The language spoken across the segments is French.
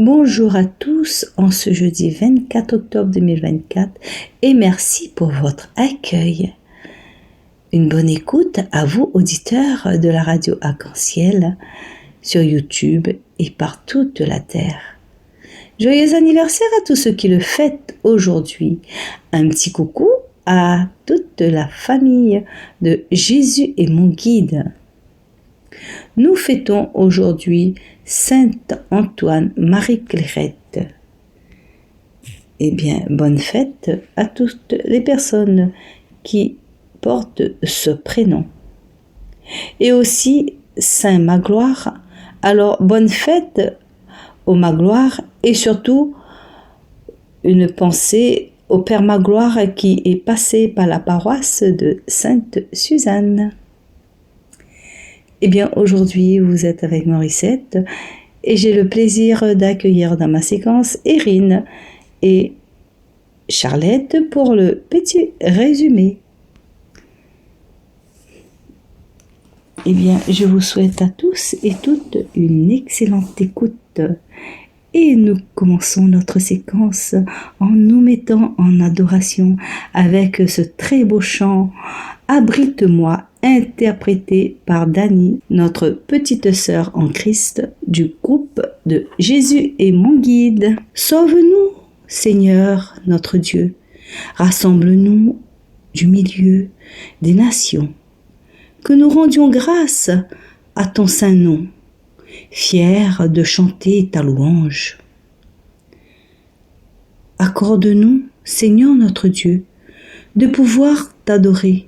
Bonjour à tous en ce jeudi 24 octobre 2024 et merci pour votre accueil. Une bonne écoute à vous, auditeurs de la radio Arc-en-Ciel, sur YouTube et par toute la terre. Joyeux anniversaire à tous ceux qui le fêtent aujourd'hui. Un petit coucou à toute la famille de Jésus est mon guide. Nous fêtons aujourd'hui Sainte Antoine Marie Clairette. Eh bien, bonne fête à toutes les personnes qui portent ce prénom. Et aussi Saint Magloire. Alors, bonne fête au Magloire et surtout une pensée au Père Magloire qui est passé par la paroisse de Sainte Suzanne. Eh bien, aujourd'hui, vous êtes avec Morissette et j'ai le plaisir d'accueillir dans ma séquence Erin et Charlotte pour le petit résumé. Eh bien, je vous souhaite à tous et toutes une excellente écoute. Et nous commençons notre séquence en nous mettant en adoration avec ce très beau chant « Abrite-moi » interprété par Dani, notre petite sœur en Christ du groupe de Jésus est mon guide. Sauve-nous, Seigneur notre Dieu, rassemble-nous du milieu des nations, que nous rendions grâce à ton saint nom, fiers de chanter ta louange. Accorde-nous, Seigneur notre Dieu, de pouvoir t'adorer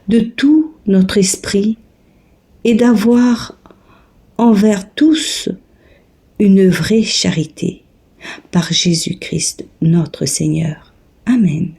de tout notre esprit et d'avoir envers tous une vraie charité. Par Jésus-Christ notre Seigneur. Amen.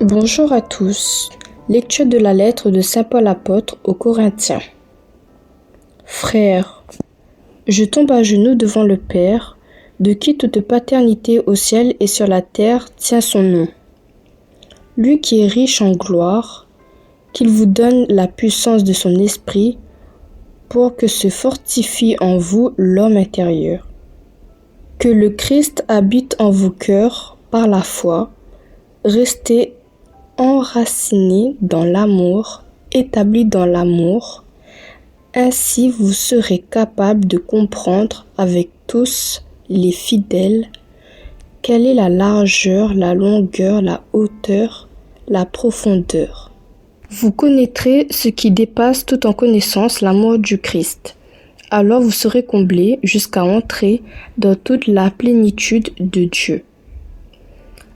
Bonjour à tous. Lecture de la lettre de saint Paul apôtre aux Corinthiens. Frères, je tombe à genoux devant le Père, de qui toute paternité au ciel et sur la terre tient son nom. Lui qui est riche en gloire, qu'il vous donne la puissance de son esprit pour que se fortifie en vous l'homme intérieur. Que le Christ habite en vos cœurs par la foi, restez enracinés dans l'amour, établis dans l'amour. Ainsi vous serez capables de comprendre avec tous les fidèles quelle est la largeur, la longueur, la hauteur, la profondeur. Vous connaîtrez ce qui dépasse toute en connaissance l'amour du Christ. Alors vous serez comblés jusqu'à entrer dans toute la plénitude de Dieu.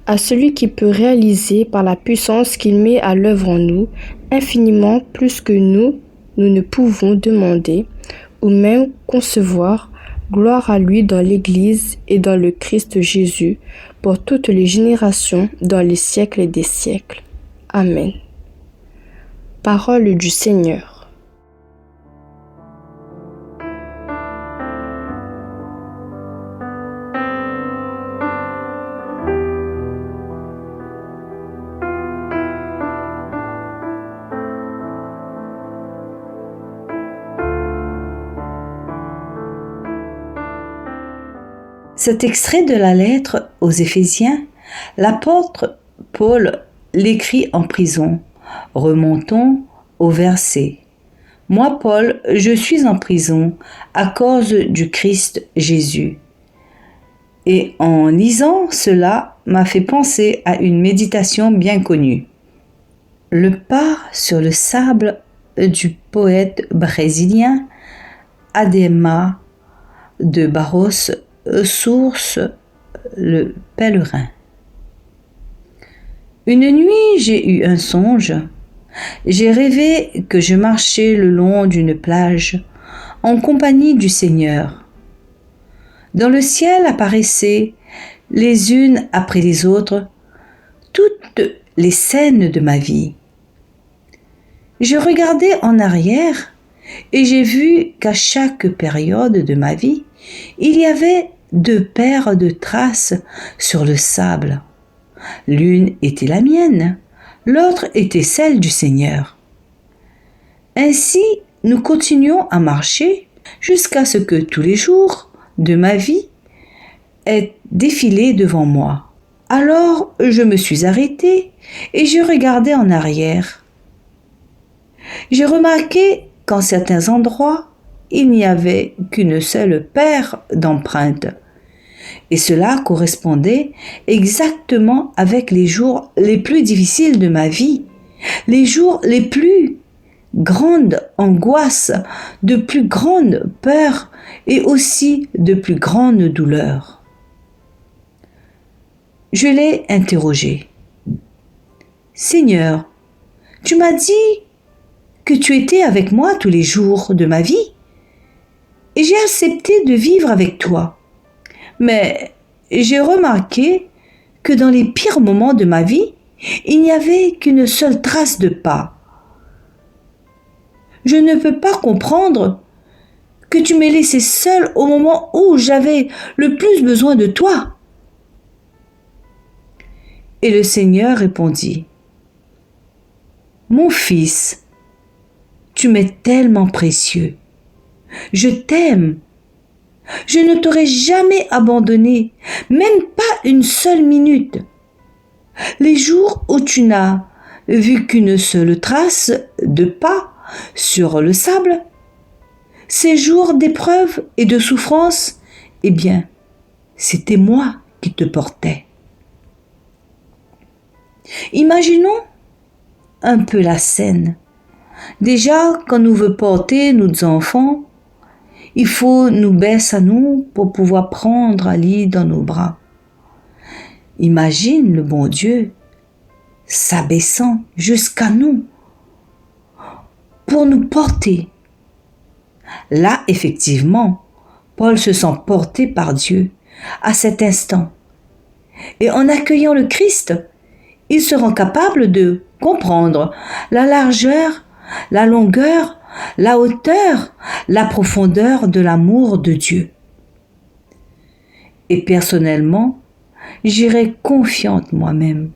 À celui qui peut réaliser par la puissance qu'il met à l'œuvre en nous, infiniment plus que nous ne pouvons demander ou même concevoir, gloire à lui dans l'Église et dans le Christ Jésus, pour toutes les générations, dans les siècles des siècles. Amen. Parole du Seigneur. Cet extrait de la lettre aux Éphésiens, l'apôtre Paul l'écrit en prison. Remontons au verset. « Moi, Paul, je suis en prison à cause du Christ Jésus. » Et en lisant cela m'a fait penser à une méditation bien connue. Le pas sur le sable du poète brésilien Adhemar de Barros, source le pèlerin. Une nuit, j'ai eu un songe. J'ai rêvé que je marchais le long d'une plage en compagnie du Seigneur. Dans le ciel apparaissaient, les unes après les autres, toutes les scènes de ma vie. Je regardais en arrière et j'ai vu qu'à chaque période de ma vie, il y avait 2 paires de traces sur le sable. L'une était la mienne, l'autre était celle du Seigneur. Ainsi, nous continuons à marcher jusqu'à ce que tous les jours de ma vie aient défilé devant moi. Alors, je me suis arrêtée et je regardais en arrière. J'ai remarqué qu'en certains endroits, il n'y avait qu'une seule paire d'empreintes. Et cela correspondait exactement avec les jours les plus difficiles de ma vie, les jours les plus grandes angoisses, de plus grandes peurs et aussi de plus grandes douleurs. Je l'ai interrogé. Seigneur, tu m'as dit que tu étais avec moi tous les jours de ma vie et j'ai accepté de vivre avec toi. Mais j'ai remarqué que dans les pires moments de ma vie, il n'y avait qu'une seule trace de pas. Je ne peux pas comprendre que tu m'aies laissé seule au moment où j'avais le plus besoin de toi. Et le Seigneur répondit, Mon fils, tu m'es tellement précieux. Je t'aime. Je ne t'aurais jamais abandonné, même pas une seule minute. Les jours où tu n'as vu qu'une seule trace de pas sur le sable, ces jours d'épreuve et de souffrance, eh bien, c'était moi qui te portais. Imaginons un peu la scène. Déjà, quand nous veut porter nos enfants, il faut nous baisser à nous pour pouvoir prendre Ali dans nos bras. Imagine le bon Dieu s'abaissant jusqu'à nous pour nous porter. Là, effectivement, Paul se sent porté par Dieu à cet instant. Et en accueillant le Christ, il se rend capable de comprendre la largeur, la longueur, la hauteur, la profondeur de l'amour de Dieu. Et personnellement, j'irai confiante moi-même,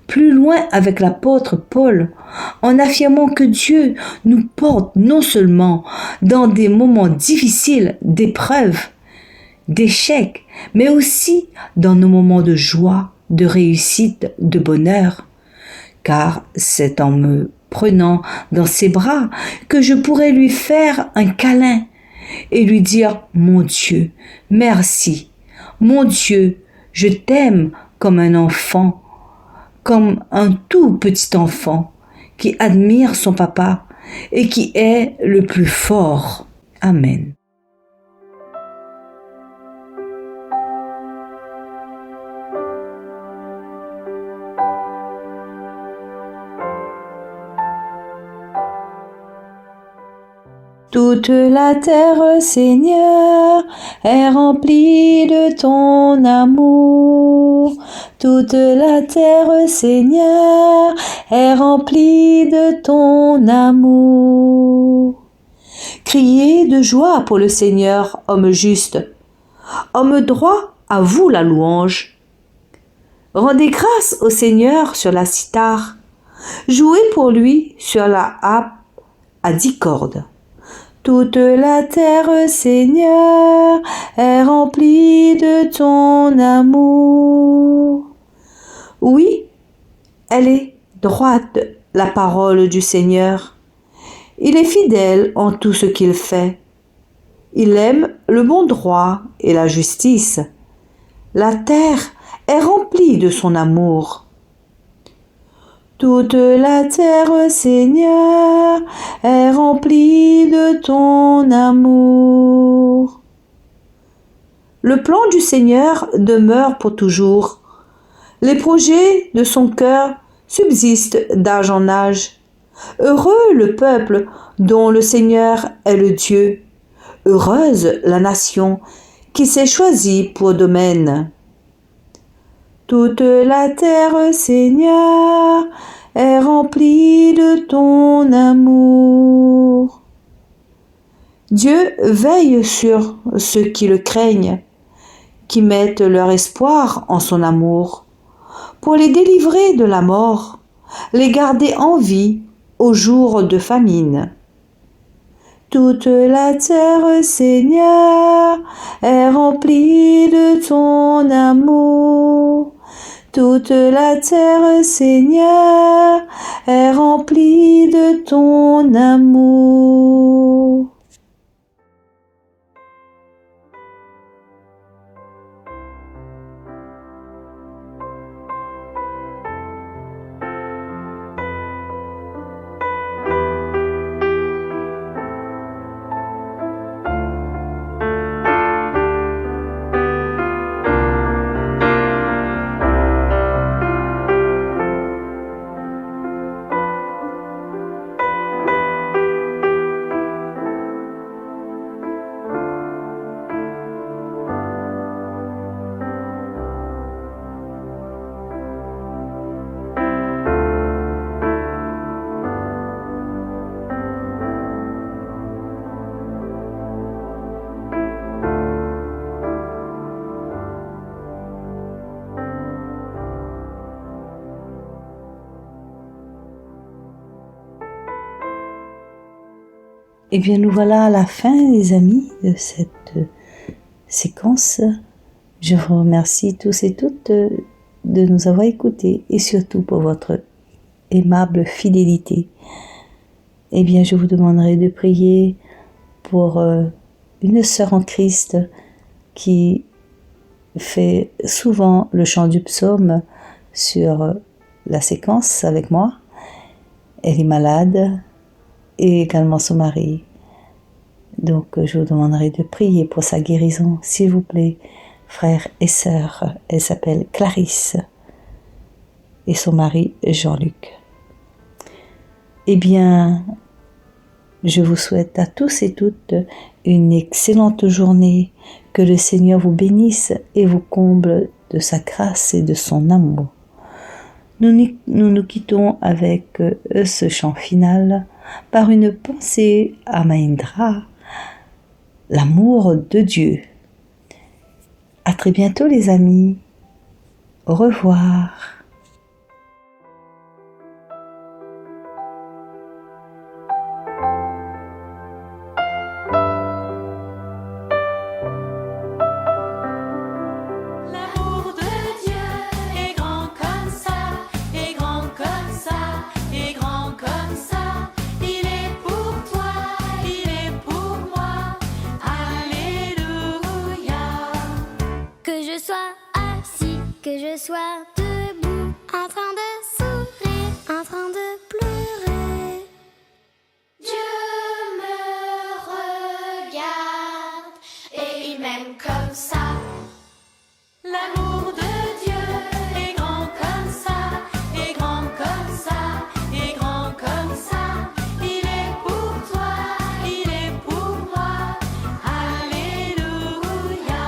plus loin avec l'apôtre Paul, en affirmant que Dieu nous porte non seulement dans des moments difficiles, d'épreuves, d'échecs, mais aussi dans nos moments de joie, de réussite, de bonheur. Car c'est en me prenant dans ses bras que je pourrais lui faire un câlin et lui dire « Mon Dieu, merci, mon Dieu, je t'aime comme un enfant, comme un tout petit enfant qui admire son papa et qui est le plus fort. » Amen. Toute la terre, Seigneur, est remplie de ton amour. Toute la terre, Seigneur, est remplie de ton amour. Criez de joie pour le Seigneur, homme juste. Homme droit, à vous la louange. Rendez grâce au Seigneur sur la cithare. Jouez pour lui sur la harpe à 10 cordes. Toute la terre, Seigneur, est remplie de ton amour. Oui, elle est droite, la parole du Seigneur. Il est fidèle en tout ce qu'il fait. Il aime le bon droit et la justice. La terre est remplie de son amour. Toute la terre, Seigneur, est remplie de ton amour. Le plan du Seigneur demeure pour toujours. Les projets de son cœur subsistent d'âge en âge. Heureux le peuple dont le Seigneur est le Dieu. Heureuse la nation qui s'est choisie pour domaine. Toute la terre, Seigneur, est remplie de ton amour. Dieu veille sur ceux qui le craignent, qui mettent leur espoir en son amour, pour les délivrer de la mort, les garder en vie au jour de famine. Toute la terre, Seigneur, est remplie de ton amour. Toute la terre, Seigneur, est remplie de ton amour. Eh bien, nous voilà à la fin, les amis, de cette séquence. Je vous remercie tous et toutes de nous avoir écoutés et surtout pour votre aimable fidélité. Eh bien, je vous demanderai de prier pour une sœur en Christ qui fait souvent le chant du psaume sur la séquence avec moi. Elle est malade et également son mari. Donc, je vous demanderai de prier pour sa guérison, s'il vous plaît, frères et sœurs. Elle s'appelle Clarisse et son mari Jean-Luc. Eh bien, je vous souhaite à tous et toutes une excellente journée. Que le Seigneur vous bénisse et vous comble de sa grâce et de son amour. Nous nous quittons avec ce chant final par une pensée à Mahendra, l'amour de Dieu. À très bientôt les amis. Au revoir. Que je sois debout, en train de sourire, en train de pleurer. Dieu me regarde et il m'aime comme ça. L'amour de Dieu est grand comme ça, est grand comme ça, est grand comme ça. Il est pour toi, il est pour moi. Alléluia.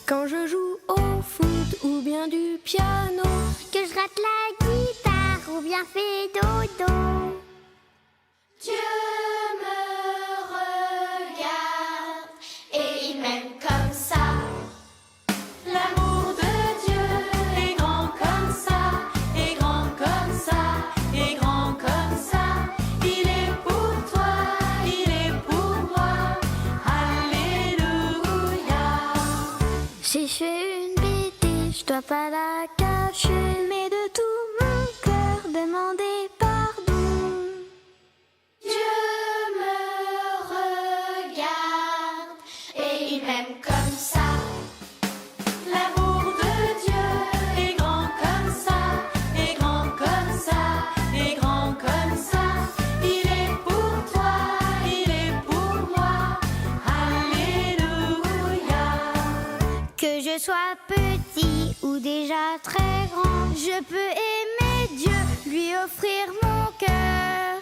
Quand je joue au foot ou bien du piano, que je rate la guitare ou bien fais dodo, Dieu me regarde et il m'aime comme ça. L'amour de Dieu est grand comme ça, est grand comme ça, est grand comme ça. Il est pour toi, il est pour moi. Alléluia. J'ai fait une bêtise, je dois pas la cacher, mais de tout mon cœur demander pardon. Dieu me regarde et il m'aime comme ça. L'amour de Dieu est grand comme ça, est grand comme ça, est grand comme ça. Il est pour toi, il est pour moi. Alléluia. Que je sois petit ou déjà très grand, je peux aimer Dieu, lui offrir mon cœur.